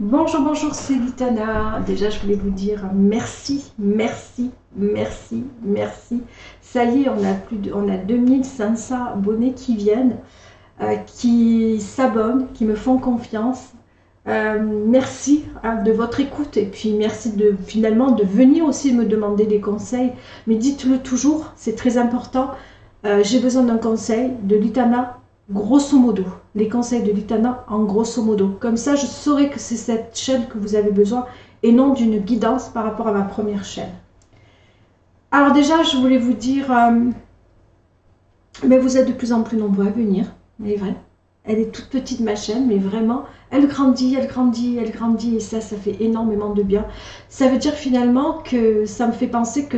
Bonjour, bonjour, c'est Litana. Déjà, je voulais vous dire merci, merci, merci, merci. Ça y est, on a 2500 abonnés qui viennent, qui s'abonnent, qui me font confiance. Merci de votre écoute et puis merci de finalement de venir aussi me demander des conseils. Mais dites-le toujours, c'est très important. J'ai besoin d'un conseil de Litana, grosso modo. Les conseils de Litana en grosso modo. Comme ça, je saurai que c'est cette chaîne que vous avez besoin et non d'une guidance par rapport à ma première chaîne. Alors déjà, je voulais vous dire, mais vous êtes de plus en plus nombreux à venir, mais vrai. Elle est toute petite ma chaîne, mais vraiment, elle grandit, elle grandit, elle grandit, et ça fait énormément de bien. Ça veut dire finalement que ça me fait penser que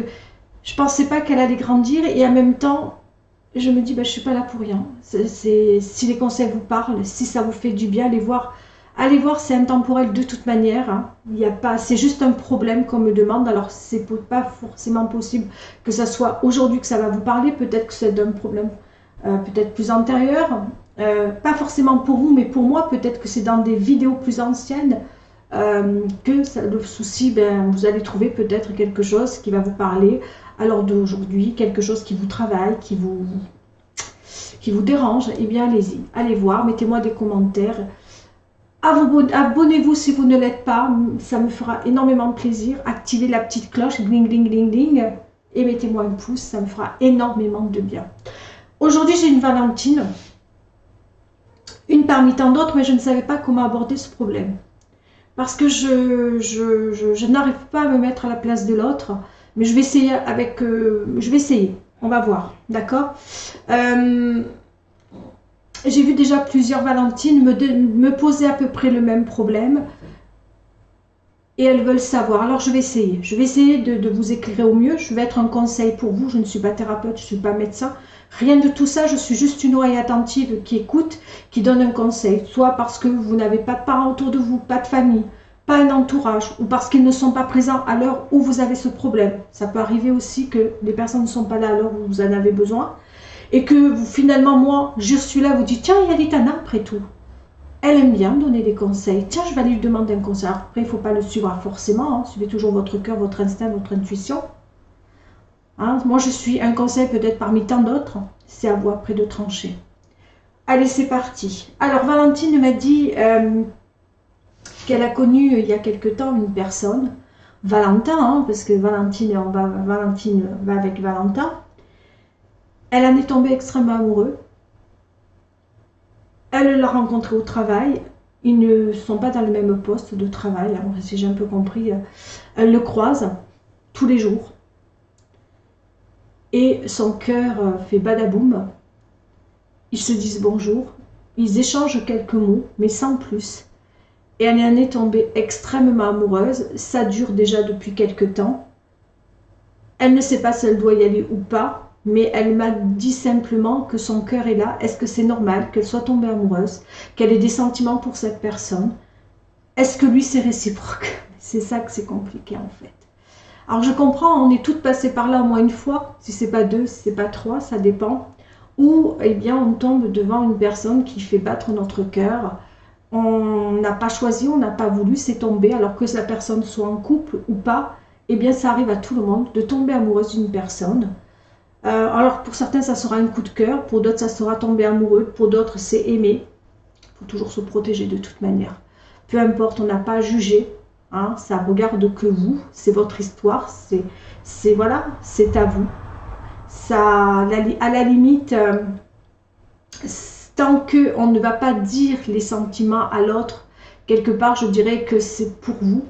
je pensais pas qu'elle allait grandir, et en même temps, je me dis, bah, je suis pas là pour rien. Si les conseils vous parlent, si ça vous fait du bien, allez voir, c'est intemporel de toute manière. Hein. Il y a pas, c'est juste un problème qu'on me demande. Alors, c'est pas forcément possible que ça soit aujourd'hui que ça va vous parler. Peut-être que c'est d'un problème peut-être plus antérieur. Pas forcément pour vous, mais pour moi, peut-être que c'est dans des vidéos plus anciennes que ça, le souci, ben, vous allez trouver peut-être quelque chose qui va vous parler à l'heure d'aujourd'hui, quelque chose qui vous travaille, qui vous dérange. Eh bien, allez-y, allez voir, mettez-moi des commentaires. Abonnez-vous si vous ne l'êtes pas, ça me fera énormément plaisir. Activez la petite cloche, ding, ding, ding, ding, et mettez-moi un pouce, ça me fera énormément de bien. Aujourd'hui, j'ai une Valentine, une parmi tant d'autres, mais je ne savais pas comment aborder ce problème. Parce que je n'arrive pas à me mettre à la place de l'autre, mais je vais essayer je vais essayer, on va voir, d'accord. J'ai vu déjà plusieurs Valentines me poser à peu près le même problème, et elles veulent savoir. Alors je vais essayer de vous éclairer au mieux. Je vais être un conseil pour vous. Je ne suis pas thérapeute, je ne suis pas médecin, rien de tout ça. Je suis juste une oreille attentive qui écoute, qui donne un conseil, soit parce que vous n'avez pas de parents autour de vous, pas de famille, pas un entourage, ou parce qu'ils ne sont pas présents à l'heure où vous avez ce problème. Ça peut arriver aussi que les personnes ne sont pas là à l'heure où vous en avez besoin, et que vous, finalement, moi, je suis là, vous dites, tiens, il y a Litana après tout. Elle aime bien donner des conseils. Tiens, je vais aller lui demander un conseil. Après, il ne faut pas le suivre forcément. Hein. Suivez toujours votre cœur, votre instinct, votre intuition. Hein. Moi, je suis un conseil peut-être parmi tant d'autres. C'est à vous après de trancher. Allez, c'est parti. Alors, Valentine m'a dit qu'elle a connu il y a quelque temps une personne. Valentin, hein, parce que Valentine va avec Valentin. Elle en est tombée extrêmement amoureuse. Elle l'a rencontré au travail. Ils ne sont pas dans le même poste de travail. Alors, si j'ai un peu compris, elle le croise tous les jours. Et son cœur fait badaboum. Ils se disent bonjour. Ils échangent quelques mots, mais sans plus. Et elle en est tombée extrêmement amoureuse. Ça dure déjà depuis quelque temps. Elle ne sait pas si elle doit y aller ou pas. Mais elle m'a dit simplement que son cœur est là. Est-ce que c'est normal qu'elle soit tombée amoureuse, qu'elle ait des sentiments pour cette personne? Est-ce que lui, c'est réciproque? C'est ça que c'est compliqué en fait. Alors je comprends, on est toutes passées par là au moins une fois, si c'est pas deux, si c'est pas trois, ça dépend. Ou eh bien on tombe devant une personne qui fait battre notre cœur. On n'a pas choisi, on n'a pas voulu, c'est tombé, alors que la personne soit en couple ou pas, eh bien ça arrive à tout le monde de tomber amoureuse d'une personne. Alors pour certains ça sera un coup de cœur, pour d'autres ça sera tomber amoureux, pour d'autres c'est aimer. Il faut toujours se protéger de toute manière. Peu importe, on n'a pas à juger, hein, ça regarde que vous, c'est votre histoire, voilà, c'est à vous. Ça, à la limite, tant qu'on ne va pas dire les sentiments à l'autre, quelque part je dirais que c'est pour vous,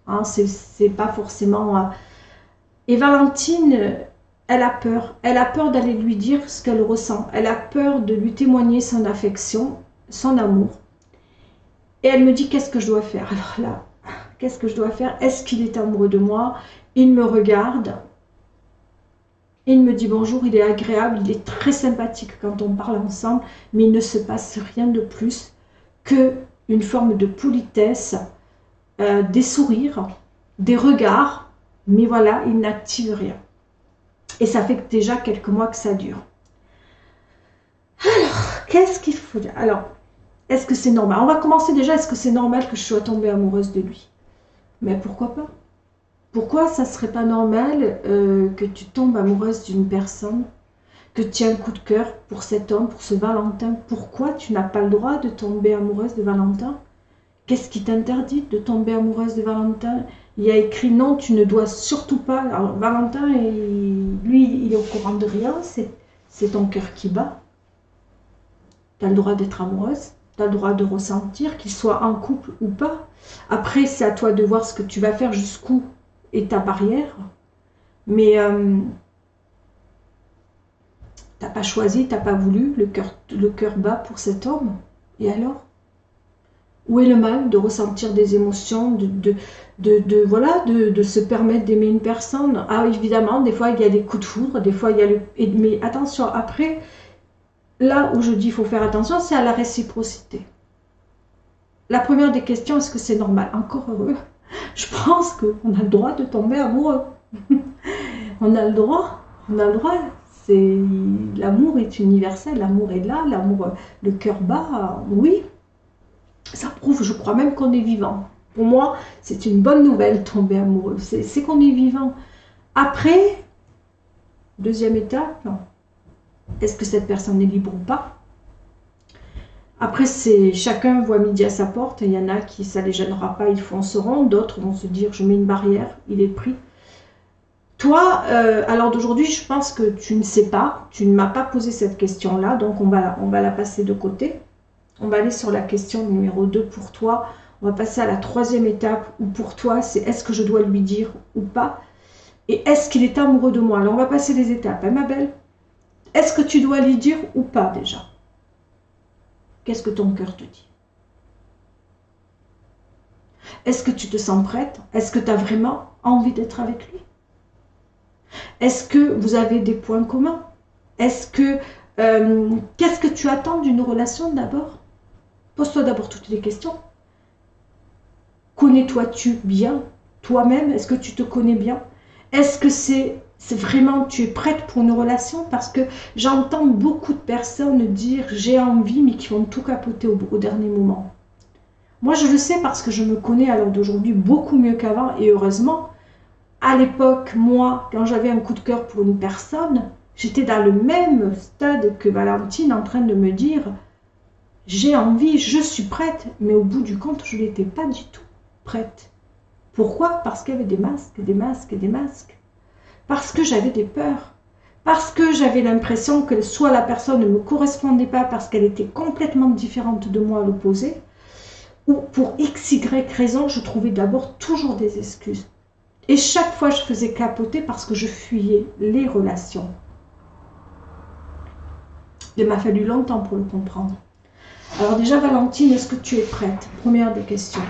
hein, c'est pas forcément... Et Valentine... Elle a peur d'aller lui dire ce qu'elle ressent, elle a peur de lui témoigner son affection, son amour. Et elle me dit qu'est-ce que je dois faire? Alors là, qu'est-ce que je dois faire? Est-ce qu'il est amoureux de moi? Il me regarde, il me dit bonjour, il est agréable, il est très sympathique quand on parle ensemble, mais il ne se passe rien de plus qu'une forme de politesse, des sourires, des regards, mais voilà, il n'active rien. Et ça fait déjà quelques mois que ça dure. Alors, qu'est-ce qu'il faut dire? Alors, Est-ce que c'est normal? On va commencer déjà, est-ce que c'est normal que je sois tombée amoureuse de lui? Mais pourquoi pas? Pourquoi ça serait pas normal que tu tombes amoureuse d'une personne, que tu aies un coup de cœur pour cet homme, pour ce Valentin? Pourquoi tu n'as pas le droit de tomber amoureuse de Valentin? Qu'est-ce qui t'interdit de tomber amoureuse de Valentin? Il y a écrit non, tu ne dois surtout pas. Alors, Valentin, lui, il est au courant de rien, c'est ton cœur qui bat. Tu as le droit d'être amoureuse, tu as le droit de ressentir, qu'il soit en couple ou pas. Après, c'est à toi de voir ce que tu vas faire, jusqu'où est ta barrière. Mais t'as pas choisi, t'as pas voulu, le cœur bat pour cet homme. Et alors? Où est le mal de ressentir des émotions, voilà, de se permettre d'aimer une personne? Ah, évidemment, des fois il y a des coups de foudre, des fois il y a mais attention, après, là où je dis qu'il faut faire attention, c'est à la réciprocité. La première des questions, est-ce que c'est normal? Encore heureux. Je pense qu'on a le droit de tomber amoureux. On a le droit, on a le droit. L'amour est universel, l'amour est là, l'amour, le cœur bat, oui. Ça prouve, je crois même qu'on est vivant. Pour moi, c'est une bonne nouvelle, tomber amoureux. C'est qu'on est vivant. Après, deuxième étape, est-ce que cette personne est libre ou pas? Après, chacun voit midi à sa porte. Il y en a qui, ça ne les gênera pas, ils fonceront. D'autres vont se dire, je mets une barrière, il est pris. Toi, à l'heure d'aujourd'hui, je pense que tu ne sais pas. Tu ne m'as pas posé cette question-là, donc on va la passer de côté. On va aller sur la question numéro 2 pour toi. On va passer à la troisième étape où pour toi, c'est est-ce que je dois lui dire ou pas? Et est-ce qu'il est amoureux de moi? Alors, on va passer les étapes, hein, ma belle? Est-ce que tu dois lui dire ou pas déjà? Qu'est-ce que ton cœur te dit? Est-ce que tu te sens prête? Est-ce que tu as vraiment envie d'être avec lui? Est-ce que vous avez des points communs? Est-ce que... qu'est-ce que tu attends d'une relation d'abord? Pose-toi d'abord toutes les questions. Connais-toi-tu bien toi-même? Est-ce que tu te connais bien? Est-ce que c'est vraiment, tu es prête pour une relation? Parce que j'entends beaucoup de personnes dire j'ai envie, mais qui vont tout capoter au dernier moment. Moi, je le sais parce que je me connais à l'heure d'aujourd'hui beaucoup mieux qu'avant, et heureusement. À l'époque, moi, quand j'avais un coup de cœur pour une personne, j'étais dans le même stade que Valentine, en train de me dire j'ai envie, je suis prête, mais au bout du compte, je n'étais pas du tout prête. Pourquoi? Parce qu'il y avait des masques, des masques et des masques. Parce que j'avais des peurs. Parce que j'avais l'impression que soit la personne ne me correspondait pas parce qu'elle était complètement différente de moi à l'opposé, ou pour x, y raison, je trouvais d'abord toujours des excuses. Et chaque fois, je faisais capoter parce que je fuyais les relations. Il m'a fallu longtemps pour le comprendre. Alors déjà, Valentine, est-ce que tu es prête? Première des questions.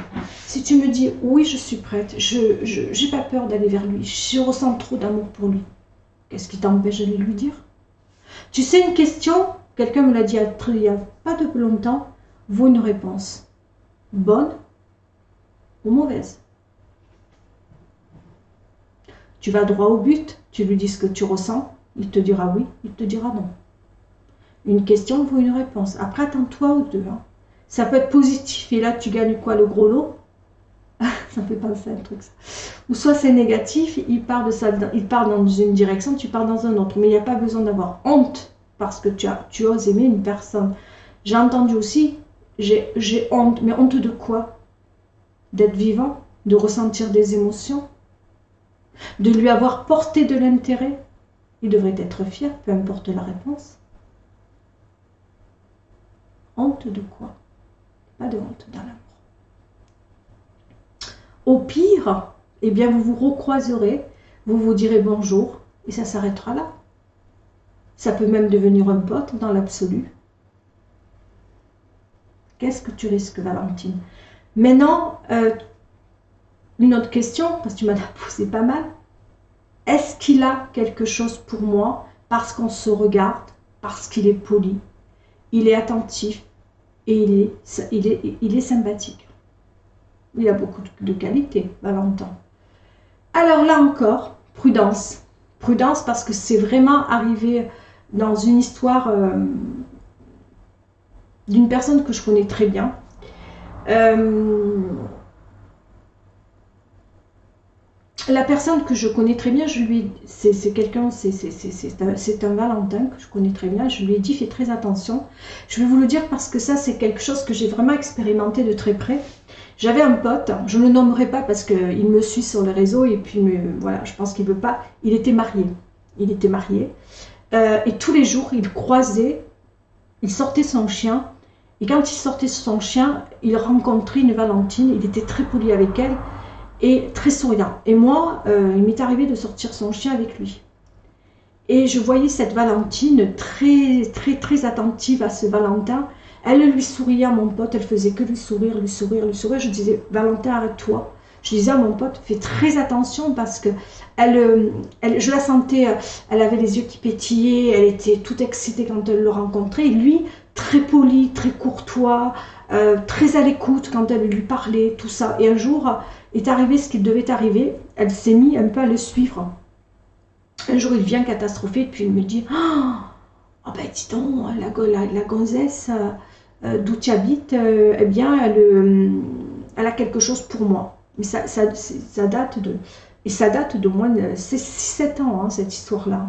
Si tu me dis, oui, je suis prête, je n'ai pas peur d'aller vers lui, je ressens trop d'amour pour lui, qu'est-ce qui t'empêche de lui dire? Tu sais, une question, quelqu'un me l'a dit il n'y a pas de longtemps, vaut une réponse. Bonne ou mauvaise? Tu vas droit au but, tu lui dis ce que tu ressens, il te dira oui, il te dira non. Une question vaut une réponse. Après, attends-toi aux deux. Hein. Ça peut être positif, et là, tu gagnes quoi, le gros lot? Ça me fait penser à un truc, ça. Ou soit c'est négatif, il part dans une direction, tu pars dans un autre. Mais il n'y a pas besoin d'avoir honte, parce que tu oses aimer une personne. J'ai entendu aussi, j'ai honte. Mais honte de quoi? D'être vivant, de ressentir des émotions, de lui avoir porté de l'intérêt. Il devrait être fier, peu importe la réponse. Honte de quoi? Pas de honte dans l'amour. Au pire, eh bien vous vous recroiserez, vous vous direz bonjour, et ça s'arrêtera là. Ça peut même devenir un pote dans l'absolu. Qu'est-ce que tu risques, Valentine? Maintenant, une autre question, parce que tu m'en as posé pas mal. Est-ce qu'il a quelque chose pour moi parce qu'on se regarde, parce qu'il est poli, il est attentif et il est sympathique? Il a beaucoup de qualités, Valentin. Alors là encore, prudence. Prudence parce que c'est vraiment arrivé dans une histoire d'une personne que je connais très bien. La personne que je connais très bien, c'est quelqu'un, c'est un Valentin que je connais très bien. Je lui ai dit, fais très attention. Je vais vous le dire parce que ça, c'est quelque chose que j'ai vraiment expérimenté de très près. J'avais un pote, je ne le nommerai pas parce qu'il me suit sur les réseaux et puis voilà, je pense qu'il ne veut pas. Il était marié. Il était marié. Et tous les jours, il croisait, il sortait son chien. Et quand il sortait son chien, il rencontrait une Valentine. Il était très poli avec elle et très souriant. Et moi, il m'est arrivé de sortir son chien avec lui. Et je voyais cette Valentine très attentive à ce Valentin. Elle lui souriait à mon pote, elle faisait que lui sourire, lui sourire, lui sourire. Je disais, Valentin, arrête-toi. Je disais à mon pote, fais très attention parce que je la sentais, elle avait les yeux qui pétillaient, elle était toute excitée quand elle le rencontrait. Et lui, très poli, très courtois, très à l'écoute quand elle lui parlait, tout ça. Et un jour est arrivé ce qu'il devait arriver, elle s'est mise un peu à le suivre. Un jour, il vient catastrophé, puis il me dit, oh ben dis donc, la gonzesse d'où tu habites, eh bien, elle a quelque chose pour moi. Mais ça date de... Et ça date de moins de 6-7 ans, hein, cette histoire-là.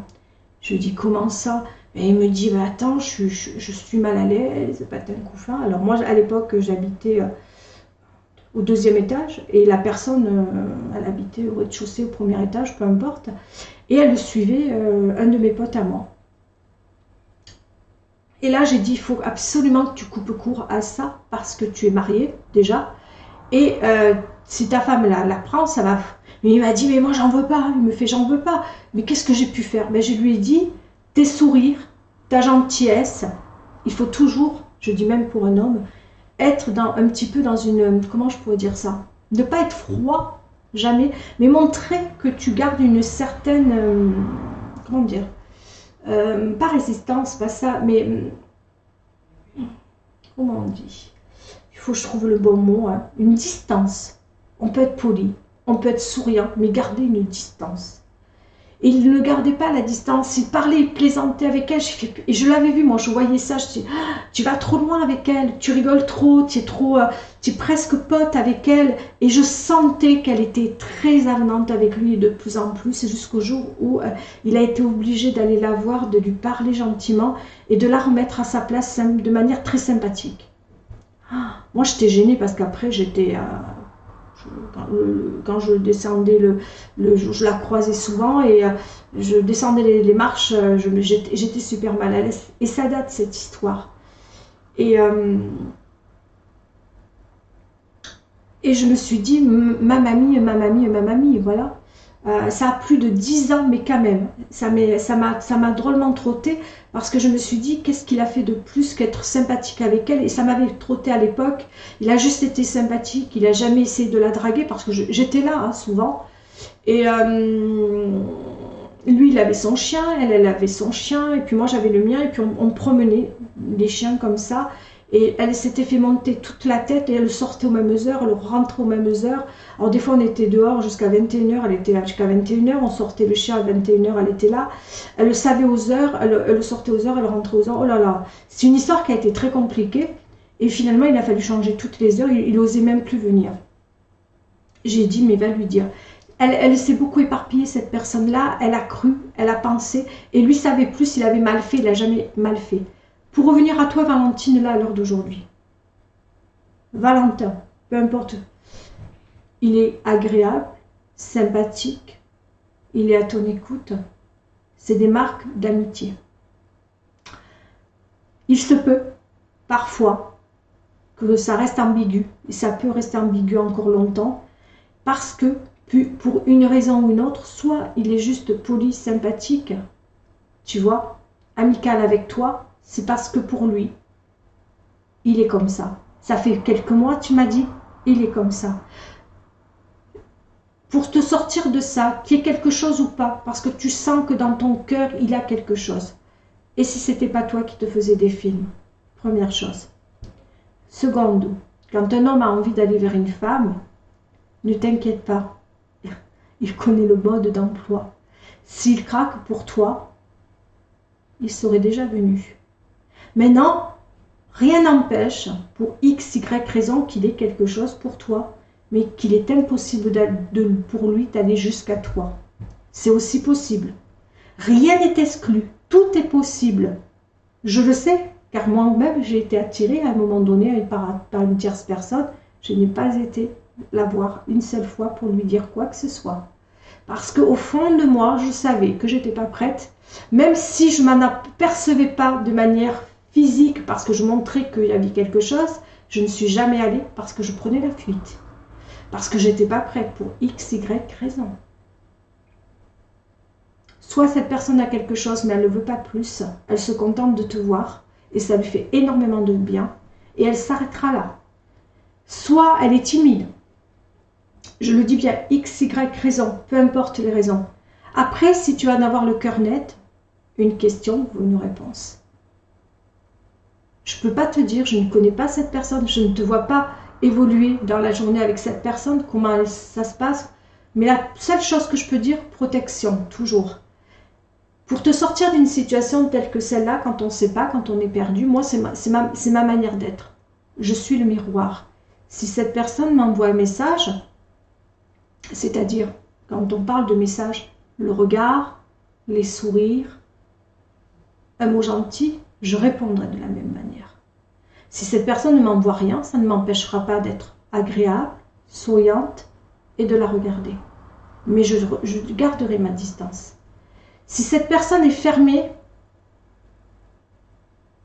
Je lui dis, comment ça? Et il me dit, bah, attends, je suis mal à l'aise, patin couffin. Alors moi, à l'époque, j'habitais au 2e étage, et la personne, elle habitait au rez-de-chaussée, au 1er étage, peu importe. Et elle le suivait, un de mes potes à moi. Et là, j'ai dit, il faut absolument que tu coupes court à ça, parce que tu es marié, déjà. Et si ta femme la prend, ça va... Mais il m'a dit, mais moi, j'en veux pas. Il me fait, j'en veux pas. Mais qu'est-ce que j'ai pu faire? Ben, je lui ai dit, tes sourires, ta gentillesse, il faut toujours, je dis même pour un homme, être un petit peu dans une... Comment je pourrais dire ça? Ne pas être froid, jamais, mais montrer que tu gardes une certaine... comment dire? Pas résistance, pas ça, mais... comment on dit? Il faut que je trouve le bon mot, hein. Une distance. On peut être poli, on peut être souriant, mais garder une distance. Et il ne gardait pas la distance, il parlait, il plaisantait avec elle, et je l'avais vu, moi je voyais ça, je dis, ah, tu vas trop loin avec elle, tu rigoles trop, tu es presque pote avec elle, et je sentais qu'elle était très avenante avec lui, et de plus en plus, jusqu'au jour où il a été obligé d'aller la voir, de lui parler gentiment, et de la remettre à sa place de manière très sympathique. Ah, moi j'étais gênée parce qu'après j'étais... quand je descendais, je la croisais souvent et je descendais les marches, j'étais super mal à l'aise. Et ça date, cette histoire. Et je me suis dit, ma mamie, voilà. Ça a plus de 10 ans, mais quand même, ça m'a drôlement trotté parce que je me suis dit, qu'est-ce qu'il a fait de plus qu'être sympathique avec elle? Et ça m'avait trotté à l'époque. Il a juste été sympathique, il n'a jamais essayé de la draguer parce que j'étais là, hein, souvent. Et lui, il avait son chien, elle avait son chien, et puis moi, j'avais le mien, et puis on promenait les chiens comme ça. Et elle s'était fait monter toute la tête et elle sortait aux mêmes heures, elle rentrait aux mêmes heures. Alors des fois on était dehors jusqu'à 21h, elle était là jusqu'à 21h, on sortait le chien à 21h, elle était là. Elle le savait aux heures, elle sortait aux heures, elle rentrait aux heures. Oh là là, c'est une histoire qui a été très compliquée. Et finalement il a fallu changer toutes les heures, il n'osait même plus venir. J'ai dit, mais va lui dire. Elle s'est beaucoup éparpillée, cette personne-là, elle a cru, elle a pensé, et lui savait plus s'il avait mal fait, il n'a jamais mal fait. Pour revenir à toi, Valentine, là, à l'heure d'aujourd'hui. Valentin, peu importe, il est agréable, sympathique, il est à ton écoute. C'est des marques d'amitié. Il se peut, parfois, que ça reste ambigu, et ça peut rester ambigu encore longtemps, parce que, pour une raison ou une autre, soit il est juste poli, sympathique, tu vois, amical avec toi, c'est parce que pour lui, il est comme ça. Ça fait quelques mois, tu m'as dit, il est comme ça. Pour te sortir de ça, qu'il y ait quelque chose ou pas, parce que tu sens que dans ton cœur, il y a quelque chose. Et si ce n'était pas toi qui te faisais des films? Première chose. Seconde, quand un homme a envie d'aller vers une femme, ne t'inquiète pas. Il connaît le mode d'emploi. S'il craque pour toi, il serait déjà venu. Maintenant, Rien n'empêche, pour X, Y raison, qu'il ait quelque chose pour toi, mais qu'il est impossible pour lui d'aller jusqu'à toi. C'est aussi possible. Rien n'est exclu, tout est possible. Je le sais, car moi-même, j'ai été attirée à un moment donné par une tierce personne. Je n'ai pas été la voir une seule fois pour lui dire quoi que ce soit. Parce qu'au fond de moi, je savais que je n'étais pas prête, même si je ne m'en apercevais pas de manière physique, parce que je montrais qu'il y avait quelque chose, je ne suis jamais allée parce que je prenais la fuite. Parce que je n'étais pas prête pour X, Y raison. Soit cette personne a quelque chose, mais elle ne veut pas plus, elle se contente de te voir, et ça lui fait énormément de bien, et elle s'arrêtera là. Soit elle est timide, je le dis bien, X, Y raison, peu importe les raisons. Après, si tu vas en avoir le cœur net, une question ou une réponse. Je ne peux pas te dire, je ne connais pas cette personne, je ne te vois pas évoluer dans la journée avec cette personne, comment ça se passe, mais la seule chose que je peux dire, protection, toujours. Pour te sortir d'une situation telle que celle-là, quand on ne sait pas, quand on est perdu, moi, c'est ma manière d'être. Je suis le miroir. Si cette personne m'envoie un message, c'est-à-dire, quand on parle de message, le regard, les sourires, un mot gentil, je répondrai de la même manière. Si cette personne ne m'envoie rien, ça ne m'empêchera pas d'être agréable, souriante et de la regarder. Mais je garderai ma distance. Si cette personne est fermée,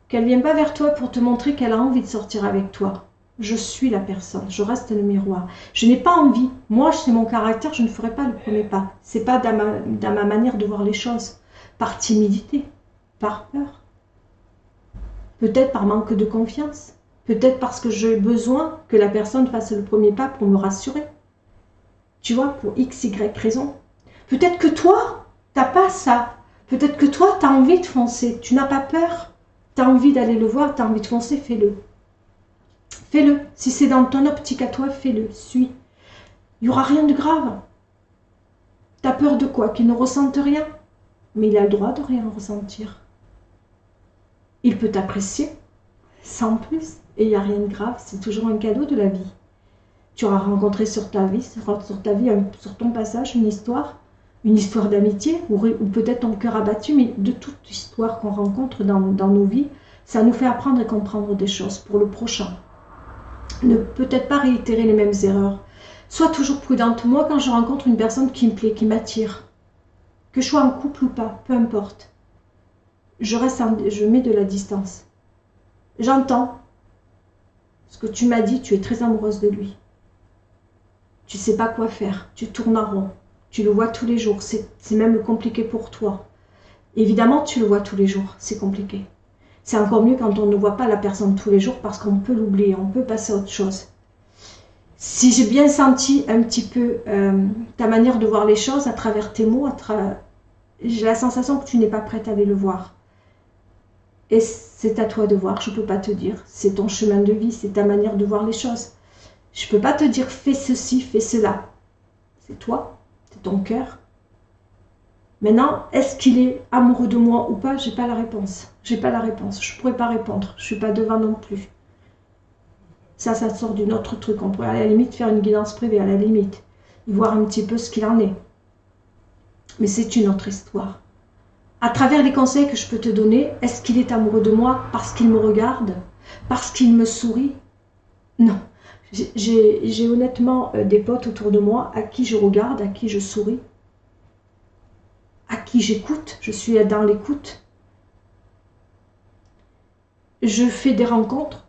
qu'elle ne vient pas vers toi pour te montrer qu'elle a envie de sortir avec toi, je suis la personne, je reste le miroir. Je n'ai pas envie. Moi, c'est mon caractère, je ne ferai pas le premier pas. Ce n'est pas dans ma manière de voir les choses. Par timidité, par peur. Peut-être par manque de confiance. Peut-être parce que j'ai besoin que la personne fasse le premier pas pour me rassurer. Tu vois, pour X, Y raison. Peut-être que toi, tu n'as pas ça. Peut-être que toi, tu as envie de foncer. Tu n'as pas peur. Tu as envie d'aller le voir, tu as envie de foncer, fais-le. Fais-le. Si c'est dans ton optique à toi, fais-le. Suis. Il n'y aura rien de grave. Tu as peur de quoi? Qu'il ne ressente rien? Mais il a le droit de rien ressentir. Il peut t'apprécier, sans plus. Et il n'y a rien de grave. C'est toujours un cadeau de la vie. Tu auras rencontré sur ta vie, sur ton passage, une histoire d'amitié, ou peut-être ton cœur abattu, mais de toute histoire qu'on rencontre dans nos vies, ça nous fait apprendre et comprendre des choses pour le prochain. Ne peut-être pas réitérer les mêmes erreurs. Sois toujours prudente. Moi, quand je rencontre une personne qui me plaît, qui m'attire, que je sois en couple ou pas, peu importe, je mets de la distance. J'entends ce que tu m'as dit, tu es très amoureuse de lui. Tu ne sais pas quoi faire, tu tournes en rond, tu le vois tous les jours, c'est même compliqué pour toi. Évidemment, tu le vois tous les jours, c'est compliqué. C'est encore mieux quand on ne voit pas la personne tous les jours parce qu'on peut l'oublier, on peut passer à autre chose. Si j'ai bien senti un petit peu ta manière de voir les choses à travers tes mots, j'ai la sensation que tu n'es pas prête à aller le voir. Et c'est à toi de voir, je ne peux pas te dire. C'est ton chemin de vie, c'est ta manière de voir les choses. Je ne peux pas te dire fais ceci, fais cela. C'est toi, c'est ton cœur. Maintenant, est-ce qu'il est amoureux de moi ou pas? J'ai pas la réponse. J'ai pas la réponse. Je ne pourrais pas répondre. Je ne suis pas devant non plus. Ça sort d'une autre truc. On pourrait à la limite faire une guidance privée, à la limite. Voir un petit peu ce qu'il en est. Mais c'est une autre histoire. À travers les conseils que je peux te donner, est-ce qu'il est amoureux de moi parce qu'il me regarde? Parce qu'il me sourit? Non. J'ai honnêtement des potes autour de moi à qui je regarde, à qui je souris, à qui j'écoute, je suis dans l'écoute. Je fais des rencontres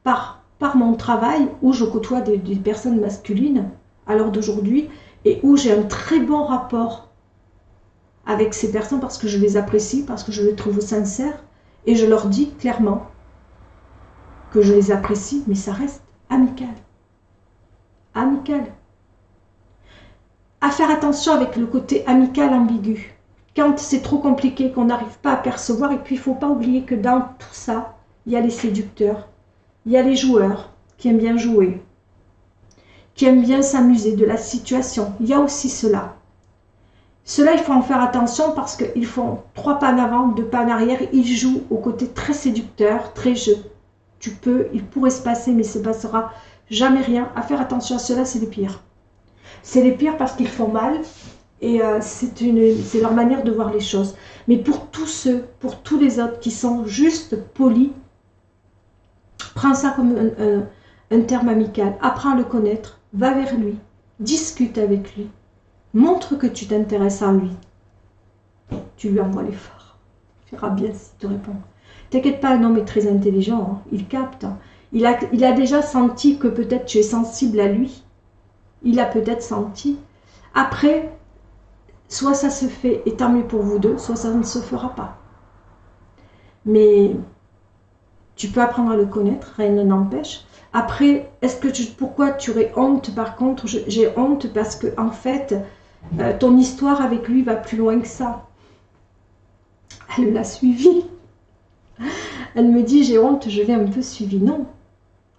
par mon travail où je côtoie des personnes masculines à l'heure d'aujourd'hui et où j'ai un très bon rapport avec ces personnes parce que je les apprécie, parce que je les trouve sincères et je leur dis clairement que je les apprécie, mais ça reste amical. Amical. À faire attention avec le côté amical ambigu. Quand c'est trop compliqué, qu'on n'arrive pas à percevoir, et puis il ne faut pas oublier que dans tout ça, il y a les séducteurs, il y a les joueurs qui aiment bien jouer, qui aiment bien s'amuser de la situation. Il y a aussi cela. Cela, il faut en faire attention parce qu'ils font 3 pas en avant, 2 pas en arrière. Ils jouent au côté très séducteur, très jeu. il pourrait se passer, mais il ne se passera jamais rien. À faire attention à cela, c'est les pires. C'est les pires parce qu'ils font mal et c'est leur manière de voir les choses. Mais pour tous ceux, pour tous les autres qui sont juste polis, prends ça comme un terme amical. Apprends à le connaître, va vers lui, discute avec lui, montre que tu t'intéresses à lui. Tu lui envoies l'effort. Tu verras bien s'il te répond. T'inquiète pas, un homme est très intelligent, hein. Il capte. Hein. Il a déjà senti que peut-être tu es sensible à lui. Il a peut-être senti. Après, soit ça se fait, et tant mieux pour vous deux, soit ça ne se fera pas. Mais tu peux apprendre à le connaître, rien ne n'empêche. Après, pourquoi tu aurais honte? Par contre, j'ai honte parce que, en fait, ton histoire avec lui va plus loin que ça. Elle l'a suivi. Elle me dit, j'ai honte, je l'ai un peu suivi. Non,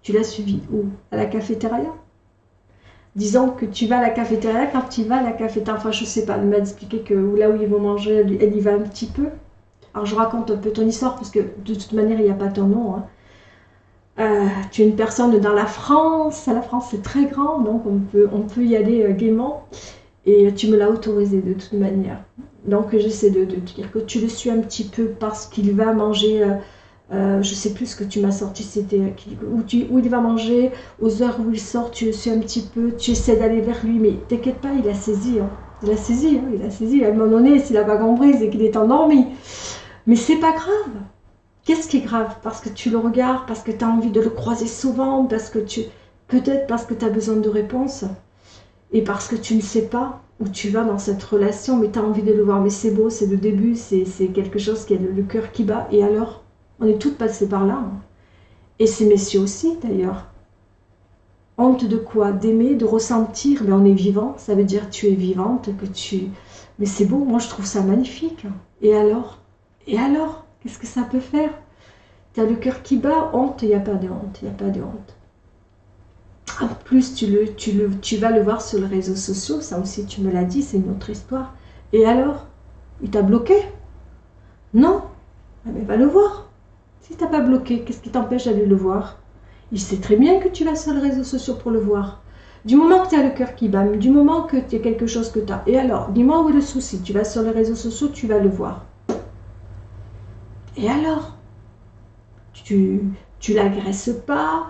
tu l'as suivi où? À la cafétéria. Disons que tu vas à la cafétéria, quand tu vas à la cafétéria, enfin je sais pas, elle m'a expliqué que là où ils vont manger, elle y va un petit peu. Alors je raconte un peu ton histoire, parce que de toute manière, il n'y a pas ton nom. Hein. Tu es une personne dans la France c'est très grand, donc on peut y aller gaiement. Et tu me l'as autorisé de toute manière. Donc j'essaie de te dire que tu le suis un petit peu parce qu'il va manger, je sais plus ce que tu m'as sorti, c'était où il va manger, aux heures où il sort, tu le suis un petit peu, tu essaies d'aller vers lui, mais t'inquiète pas, il a saisi. Hein. Il a saisi, hein, il a saisi. À un moment donné, s'il n'a pas compris, c'est qu'il est endormi. Mais c'est pas grave. Qu'est-ce qui est grave? Parce que tu le regardes, parce que tu as envie de le croiser souvent, peut-être parce que tu as besoin de réponses. Et parce que tu ne sais pas où tu vas dans cette relation, mais tu as envie de le voir. Mais c'est beau, c'est le début, c'est quelque chose qui a le cœur qui bat. Et alors, on est toutes passées par là. Hein. Et ces messieurs aussi, d'ailleurs. Honte de quoi? D'aimer, de ressentir. Mais on est vivant, ça veut dire que tu es vivante, que tu... Mais c'est beau, moi je trouve ça magnifique. Et alors? Et alors? Qu'est-ce que ça peut faire? Tu as le cœur qui bat, honte, il n'y a pas de honte, il n'y a pas de honte. En plus, tu vas le voir sur les réseaux sociaux, ça aussi tu me l'as dit, c'est une autre histoire. Et alors? Il t'a bloqué? Non? Mais va le voir. Si tu n'as pas bloqué, qu'est-ce qui t'empêche d'aller le voir? Il sait très bien que tu vas sur les réseaux sociaux pour le voir. Du moment que tu as le cœur qui bat, du moment que tu as quelque chose que tu as. Et alors, dis-moi où est le souci? Tu vas sur les réseaux sociaux, tu vas le voir. Et alors? Tu l'agresses pas.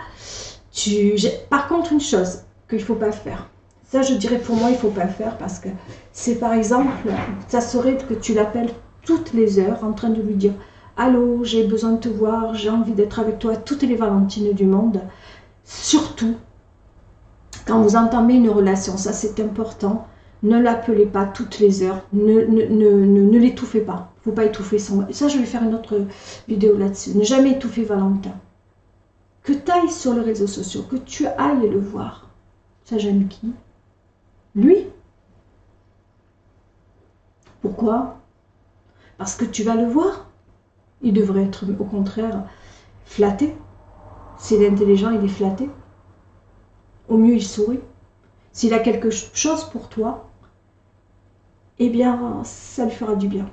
Par contre, une chose qu'il ne faut pas faire, ça je dirais pour moi il ne faut pas faire parce que c'est par exemple, ça serait que tu l'appelles toutes les heures en train de lui dire « Allô, j'ai besoin de te voir, j'ai envie d'être avec toi toutes les Valentines du monde ». Surtout, quand vous entamez une relation, ça c'est important, ne l'appelez pas toutes les heures, ne l'étouffez pas. Il ne faut pas étouffer son... Ça je vais faire une autre vidéo là-dessus. Ne jamais étouffer Valentin. Que tu ailles sur les réseaux sociaux, que tu ailles le voir. Ça j'aime qui? Lui. Pourquoi? Parce que tu vas le voir. Il devrait être au contraire flatté. S'il est intelligent, il est flatté. Au mieux, il sourit. S'il a quelque chose pour toi, eh bien, ça lui fera du bien.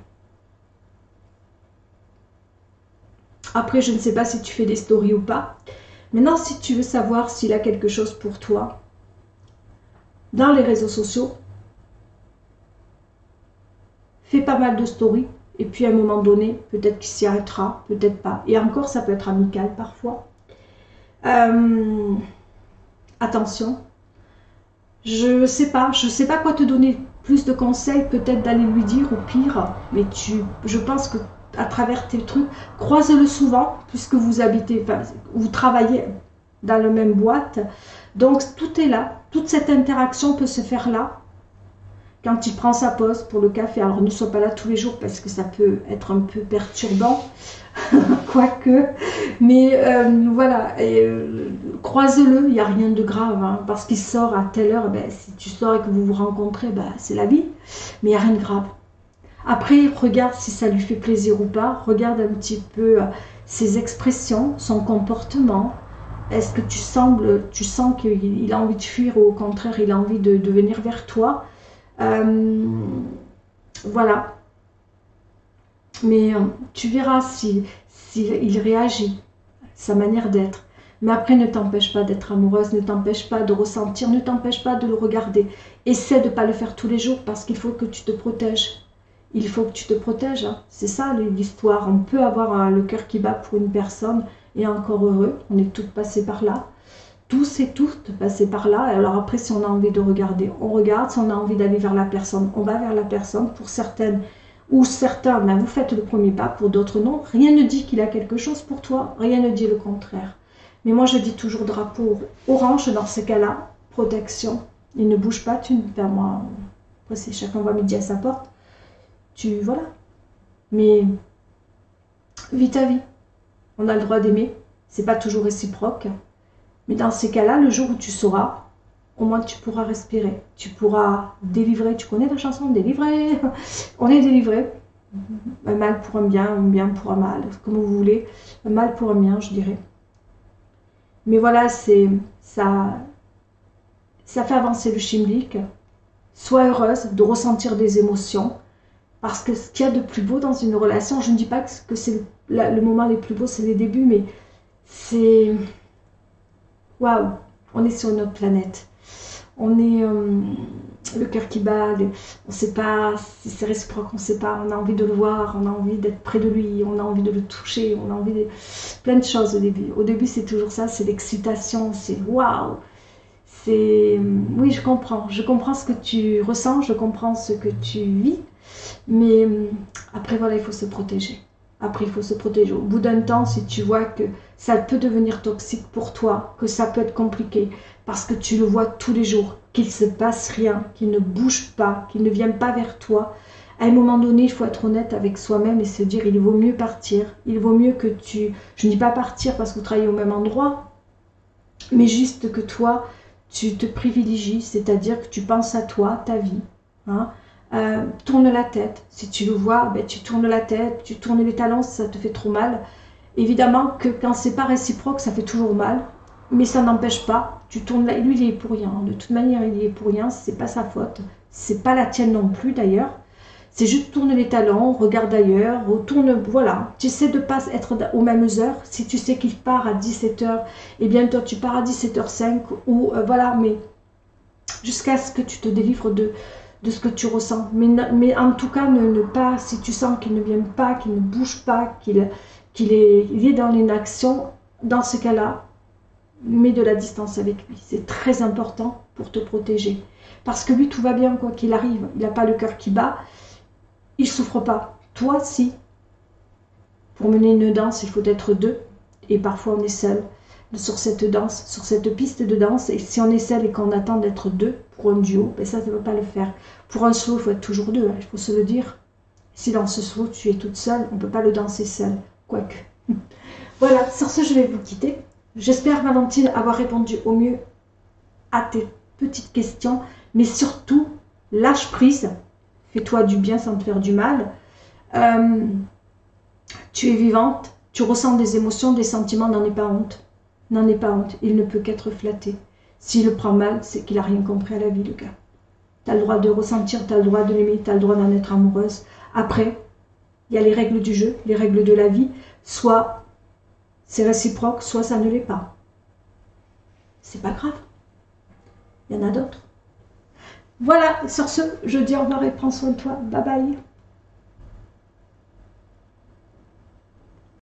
Après, je ne sais pas si tu fais des stories ou pas. Maintenant, si tu veux savoir s'il a quelque chose pour toi, dans les réseaux sociaux, fais pas mal de stories, et puis à un moment donné, peut-être qu'il s'y arrêtera, peut-être pas. Et encore, ça peut être amical parfois. Attention, je sais pas quoi te donner plus de conseils, peut-être d'aller lui dire, ou pire, mais je pense que à travers tes trucs, croise-le souvent, puisque vous habitez, enfin, vous travaillez dans la même boîte. Donc tout est là, toute cette interaction peut se faire là, quand il prend sa pause pour le café. Alors ne sois pas là tous les jours, parce que ça peut être un peu perturbant, quoique, mais voilà, croise-le, il n'y a rien de grave, hein, parce qu'il sort à telle heure, ben, si tu sors et que vous vous rencontrez, ben, c'est la vie, mais il n'y a rien de grave. Après, regarde si ça lui fait plaisir ou pas, regarde un petit peu ses expressions, son comportement. Est-ce que tu sens qu'il a envie de fuir ou au contraire il a envie de venir vers toi? Voilà. Mais tu verras s'il réagit. sa manière d'être. Mais après, ne t'empêche pas d'être amoureuse, ne t'empêche pas de ressentir, ne t'empêche pas de le regarder. Essaie de ne pas le faire tous les jours parce qu'il faut que tu te protèges. Il faut que tu te protèges, hein. C'est ça l'histoire. On peut avoir le cœur qui bat pour une personne et encore heureux. On est toutes passées par là. Tous et toutes passés par là. Alors après, si on a envie de regarder, on regarde. Si on a envie d'aller vers la personne, on va vers la personne. Pour certaines ou certains, ben, vous faites le premier pas. Pour d'autres, non. Rien ne dit qu'il a quelque chose pour toi. Rien ne dit le contraire. Mais moi, je dis toujours drapeau orange dans ces cas-là. Protection. Il ne bouge pas. Ben moi, après, c'est chacun voit midi à sa porte. Voilà. Mais vis ta vie. On a le droit d'aimer. C'est pas toujours réciproque. Mais dans ces cas-là, le jour où tu sauras, au moins tu pourras respirer. Tu pourras délivrer. Tu connais la chanson Délivrer? On est délivré. Un mal pour un bien pour un mal. Comme vous voulez. Un mal pour un bien, je dirais. Mais voilà, ça fait avancer le schmilblick. Sois heureuse de ressentir des émotions. Parce que ce qu'il y a de plus beau dans une relation, je ne dis pas que c'est le moment les plus beaux, c'est les débuts, mais c'est... Waouh, on est sur une autre planète. On est le cœur qui bat, on ne sait pas si c'est réciproque, on ne sait pas, on a envie de le voir, on a envie d'être près de lui, on a envie de le toucher, on a envie de... Plein de choses au début. Au début, c'est toujours ça, c'est l'excitation, c'est waouh. C'est... Oui, je comprends ce que tu ressens, je comprends ce que tu vis, mais après, voilà, il faut se protéger. Après, il faut se protéger. Au bout d'un temps, si tu vois que ça peut devenir toxique pour toi, que ça peut être compliqué, parce que tu le vois tous les jours, qu'il ne se passe rien, qu'il ne bouge pas, qu'il ne vient pas vers toi, à un moment donné, il faut être honnête avec soi-même et se dire, il vaut mieux partir. Il vaut mieux que tu... Je ne dis pas partir parce que vous travaillez au même endroit, mais juste que toi, tu te privilégies, c'est-à-dire que tu penses à toi, ta vie, hein. Tourne la tête, si tu le vois, ben, tu tournes la tête, tu tournes les talons si ça te fait trop mal. Évidemment que quand c'est pas réciproque, ça fait toujours mal, mais ça n'empêche pas, tu tournes là, lui il y est pour rien, de toute manière il y est pour rien, c'est pas sa faute, c'est pas la tienne non plus d'ailleurs, c'est juste tourne les talons, regarde ailleurs, retourne, voilà, tu essaies de pas être aux mêmes heures, si tu sais qu'il part à 17h, et bien toi tu pars à 17h05, ou voilà, mais jusqu'à ce que tu te délivres de ce que tu ressens. Mais en tout cas, ne pas, si tu sens qu'il ne vient pas, qu'il ne bouge pas, qu'il est dans l'inaction, dans ce cas-là, mets de la distance avec lui. C'est très important pour te protéger. Parce que lui, tout va bien, quoi qu'il arrive. Il n'a pas le cœur qui bat. Il ne souffre pas. Toi, si. Pour mener une danse, il faut être deux. Et parfois, on est seul sur cette danse, sur cette piste de danse. Et si on est seul et qu'on attend d'être deux pour un duo, ben ça ne va pas le faire. Pour un solo, il faut être toujours deux, hein, il faut se le dire. Si dans ce solo, tu es toute seule, on ne peut pas le danser seul, quoique. Voilà, sur ce, je vais vous quitter. J'espère, Valentine, avoir répondu au mieux à tes petites questions, mais surtout, lâche prise, fais-toi du bien sans te faire du mal. Tu es vivante, tu ressens des émotions, des sentiments, n'en aie pas honte. N'en aie pas honte, il ne peut qu'être flatté. S'il le prend mal, c'est qu'il n'a rien compris à la vie, le gars. Tu as le droit de ressentir, tu as le droit de l'aimer, tu as le droit d'en être amoureuse. Après, il y a les règles du jeu, les règles de la vie. Soit c'est réciproque, soit ça ne l'est pas. C'est pas grave. Il y en a d'autres. Voilà, sur ce, je dis au revoir et prends soin de toi. Bye bye.